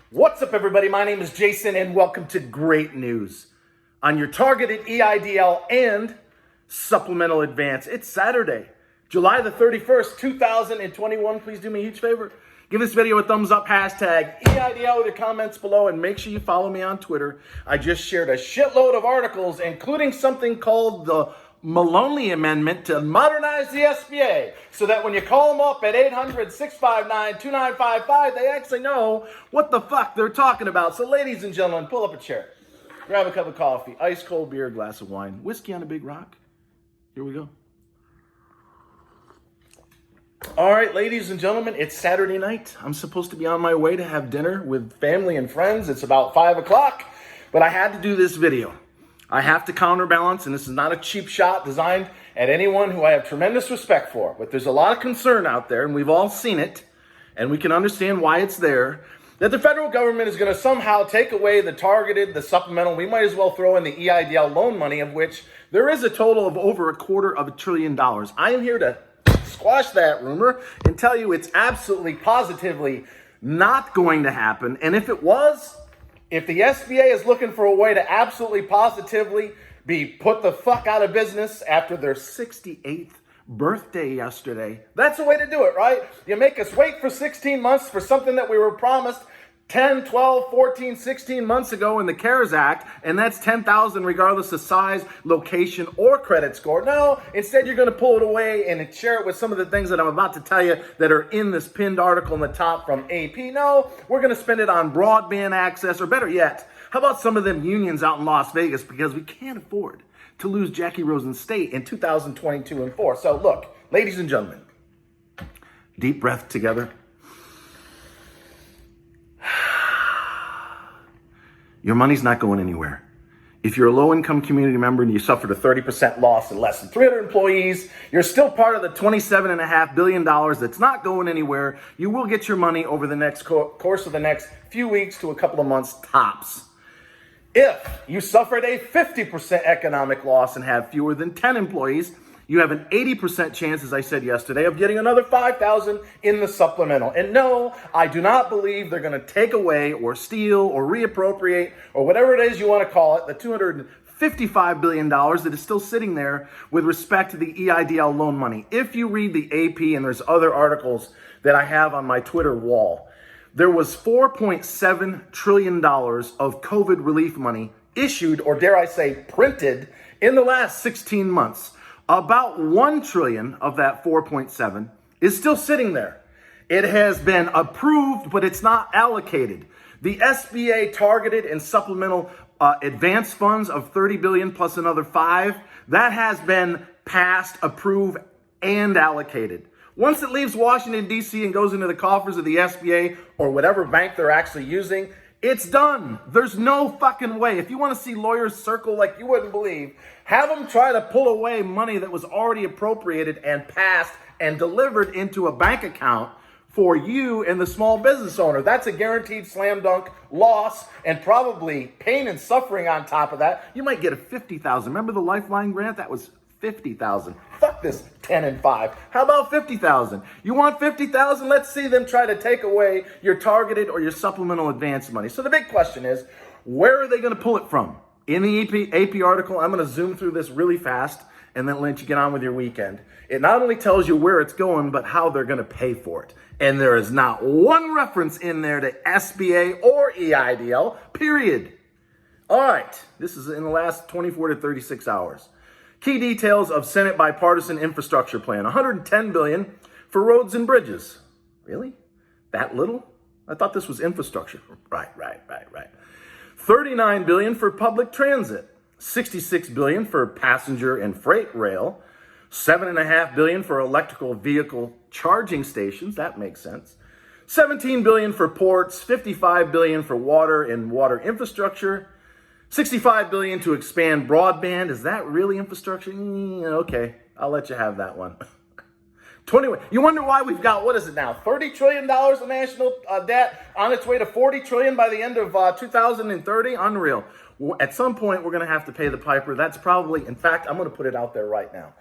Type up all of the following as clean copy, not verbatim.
What's up, everybody? My name is Jason, and welcome to Great News on your targeted EIDL and supplemental advance. It's Saturday, July the 31st, 2021. Please do me a huge favor. Give this video a thumbs up, hashtag EIDL with your comments below, and make sure you follow me on Twitter. I just shared a shitload of articles, including something called the Maloney Amendment to modernize the SBA so that when you call them up at 800-659-2955, they actually know what the fuck they're talking about. So ladies and gentlemen, pull up a chair, grab a cup of coffee, ice cold beer, glass of wine, whiskey on a big rock. Here we go. All right, ladies and gentlemen, it's Saturday night. I'm supposed to be on my way to have dinner with family and friends. It's about 5 o'clock, but I had to do this video. I have to counterbalance, and this is not a cheap shot designed at anyone who I have tremendous respect for, but there's a lot of concern out there, and we've all seen it, and we can understand why it's there, that the federal government is going to somehow take away the targeted, the supplemental. We might as well throw in the EIDL loan money, of which there is a total of over $250 billion. I am here to squash that rumor and tell you it's absolutely, positively not going to happen, and if it was, if the SBA is looking for a way to absolutely positively be put the fuck out of business after their 68th birthday yesterday, that's the way to do it, right? You make us wait for 16 months for something that we were promised 10, 12, 14, 16 months ago in the CARES Act, and that's $10,000 regardless of size, location, or credit score. No, instead you're going to pull it away and share it with some of the things that I'm about to tell you that are in this pinned article in the top from AP. No, we're going to spend it on broadband access, or better yet, how about some of them unions out in Las Vegas, because we can't afford to lose Jackie Rosen State in 2022 and 4. So look, ladies and gentlemen, deep breath together. Your money's not going anywhere. If you're a low-income community member and you suffered a 30% loss in less than 300 employees, you're still part of the $27.5 billion that's not going anywhere. You will get your money over the next course of the next few weeks to a couple of months tops. If you suffered a 50% economic loss and have fewer than 10 employees, you have an 80% chance, as I said yesterday, of getting another $5,000 in the supplemental. And no, I do not believe they're going to take away or steal or reappropriate or whatever it is you want to call it, the $255 billion that is still sitting there with respect to the EIDL loan money. If you read the AP, and there's other articles that I have on my Twitter wall, there was $4.7 trillion of COVID relief money issued, or dare I say printed, in the last 16 months. About 1 trillion of that 4.7 is still sitting there. It has been approved, but it's not allocated. The SBA targeted and supplemental advance funds of 30 billion plus another 5, that has been passed, approved, and allocated. Once it leaves Washington, D.C. and goes into the coffers of the SBA or whatever bank they're actually using, it's done. There's no fucking way. If you want to see lawyers circle like you wouldn't believe, have them try to pull away money that was already appropriated and passed and delivered into a bank account for you and the small business owner. That's a guaranteed slam dunk loss and probably pain and suffering on top of that. You might get a $50,000. Remember the Lifeline grant? That was $50,000. Fuck this 10 and 5. How about $50,000? You want $50,000? Let's see them try to take away your targeted or your supplemental advance money. So the big question is, where are they going to pull it from? In the AP article, I'm going to zoom through this really fast and then let you get on with your weekend. It not only tells you where it's going, but how they're going to pay for it. And there is not one reference in there to SBA or EIDL, period. All right, this is in the last 24 to 36 hours. Key details of Senate bipartisan infrastructure plan. $110 billion for roads and bridges. Really? That little? I thought this was infrastructure. Right. $39 billion for public transit. $66 billion for passenger and freight rail. $7.5 billion for electrical vehicle charging stations. That makes sense. $17 billion for ports. $55 billion for water and water infrastructure. $65 billion to expand broadband. Is that really infrastructure? Okay, I'll let you have that one. 21. You wonder why we've got, what is it now, $30 trillion of national debt on its way to $40 trillion by the end of 2030? Unreal. At some point, we're going to have to pay the piper. That's probably, in fact, I'm going to put it out there right now.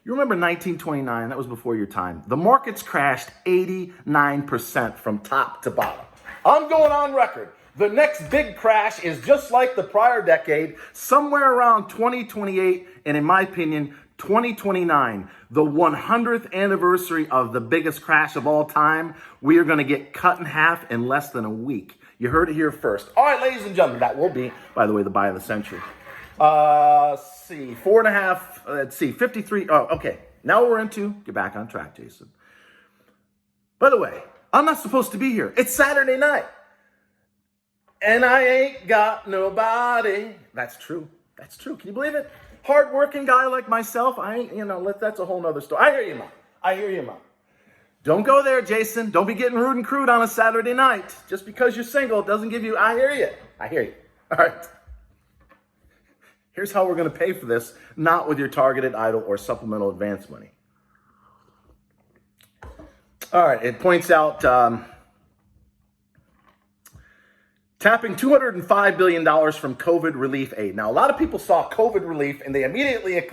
You remember 1929, that was before your time. The markets crashed 89% from top to bottom. I'm going on record. The next big crash is just like the prior decade, somewhere around 2028, and in my opinion, 2029, the 100th anniversary of the biggest crash of all time. We are going to get cut in half in less than a week. You heard it here first. All right, ladies and gentlemen, that will be, by the way, the buy of the century. Let's see, 53. Oh, okay. Now we're into, get back on track, Jason. By the way, I'm not supposed to be here. It's Saturday night. And I ain't got nobody. That's true. That's true. Can you believe it? Hard-working guy like myself, I ain't, that's a whole nother story. I hear you, Mom. Don't go there, Jason. Don't be getting rude and crude on a Saturday night. Just because you're single doesn't give you, I hear you. All right. Here's how we're going to pay for this, not with your targeted EIDL or supplemental advance money. All right, it points out tapping $205 billion from COVID relief aid. Now, a lot of people saw COVID relief and they immediately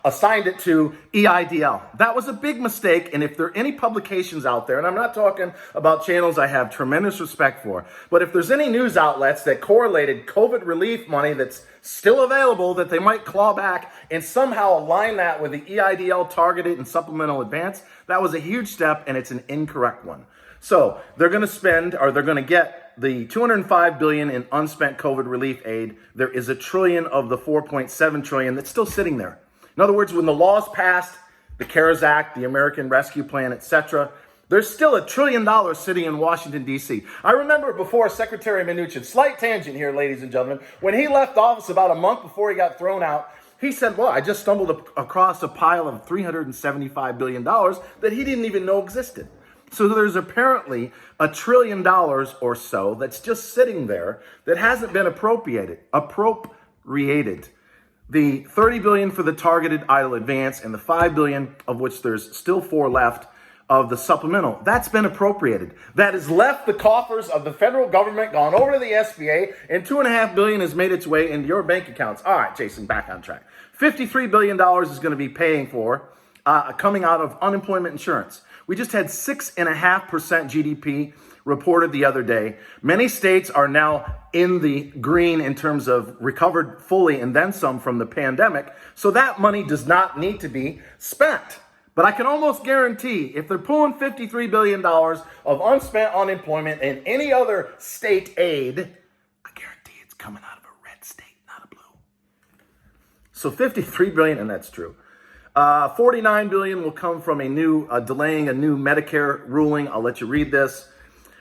assigned it to EIDL. That was a big mistake. And if there are any publications out there, and I'm not talking about channels I have tremendous respect for, but if there's any news outlets that correlated COVID relief money that's still available that they might claw back and somehow align that with the EIDL targeted and supplemental advance, that was a huge step and it's an incorrect one. So they're going to get the $205 billion in unspent COVID relief aid. There is $1 trillion of the $4.7 trillion that's still sitting there. In other words, when the laws passed, the CARES Act, the American Rescue Plan, etc., there's still $1 trillion sitting in Washington, D.C. I remember before Secretary Mnuchin, slight tangent here, ladies and gentlemen, when he left office about a month before he got thrown out, he said, well, I just stumbled across a pile of $375 billion that he didn't even know existed. So there's apparently $1 trillion or so that's just sitting there that hasn't been appropriated. The $30 billion for the targeted EIDL advance and the $5 billion, of which there's still $4 left, of the supplemental, that's been appropriated. That has left the coffers of the federal government, gone over to the SBA, and $2.5 billion has made its way into your bank accounts. All right, Jason, back on track. $53 billion is going to be paying for coming out of unemployment insurance. We just had 6.5% GDP reported the other day. Many states are now in the green in terms of recovered fully and then some from the pandemic. So that money does not need to be spent. But I can almost guarantee if they're pulling $53 billion of unspent unemployment and any other state aid, I guarantee it's coming out of a red state, not a blue. So $53 billion, and that's true. $49 billion will come from delaying a new Medicare ruling. I'll let you read this.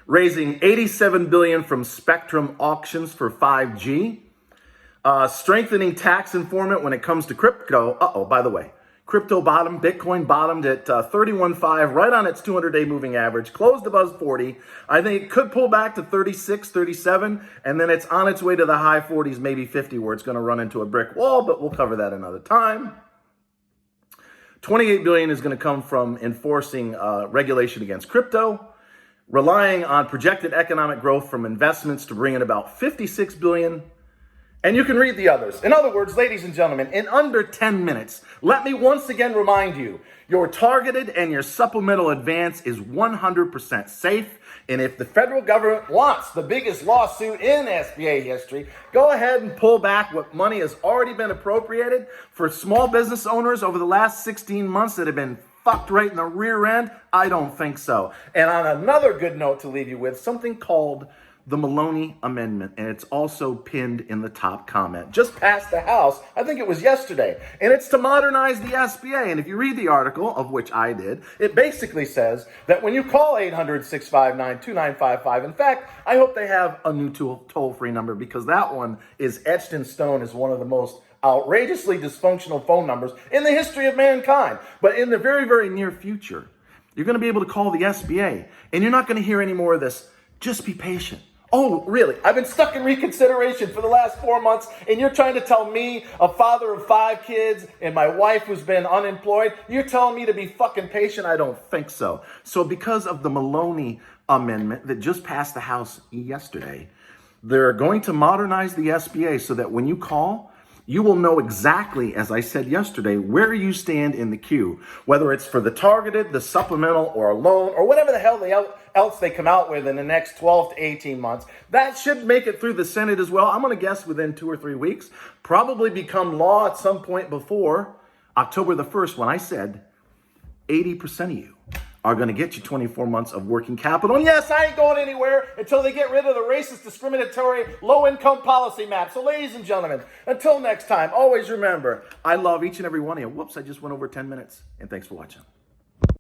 Raising $87 billion from Spectrum auctions for 5G. Strengthening tax informant when it comes to crypto. By the way, crypto bottomed. Bitcoin bottomed at 31.5, right on its 200-day moving average. Closed above 40. I think it could pull back to 36, 37, and then it's on its way to the high 40s, maybe 50, where it's going to run into a brick wall, but we'll cover that another time. $28 billion is going to come from enforcing regulation against crypto, relying on projected economic growth from investments to bring in about $56 billion. And you can read the others. In other words, ladies and gentlemen, in under 10 minutes, let me once again remind you, your targeted and your supplemental advance is 100% safe. And if the federal government wants the biggest lawsuit in SBA history, go ahead and pull back what money has already been appropriated for small business owners over the last 16 months that have been fucked right in the rear end. I don't think so. And on another good note to leave you with, something called the Maloney Amendment, and it's also pinned in the top comment. Just passed the House, I think it was yesterday, and it's to modernize the SBA. And if you read the article, of which I did, it basically says that when you call 800-659-2955, in fact, I hope they have a new toll-free number, because that one is etched in stone as one of the most outrageously dysfunctional phone numbers in the history of mankind. But in the very, very near future, you're going to be able to call the SBA, and you're not going to hear any more of this. Just be patient. Oh, really? I've been stuck in reconsideration for the last 4 months, and you're trying to tell me, a father of 5 kids, and my wife who's been unemployed, you're telling me to be fucking patient? I don't think so. So because of the Maloney Amendment that just passed the House yesterday, they're going to modernize the SBA so that when you call, you will know exactly, as I said yesterday, where you stand in the queue, whether it's for the targeted, the supplemental, or a loan, or whatever the hell else they come out with in the next 12 to 18 months. That should make it through the Senate as well. I'm going to guess within 2 or 3 weeks, probably become law at some point before October the 1st, when I said 80% of you are going to get you 24 months of working capital. And yes, I ain't going anywhere until they get rid of the racist, discriminatory, low-income policy map. So ladies and gentlemen, until next time, always remember, I love each and every one of you. Whoops, I just went over 10 minutes. And thanks for watching.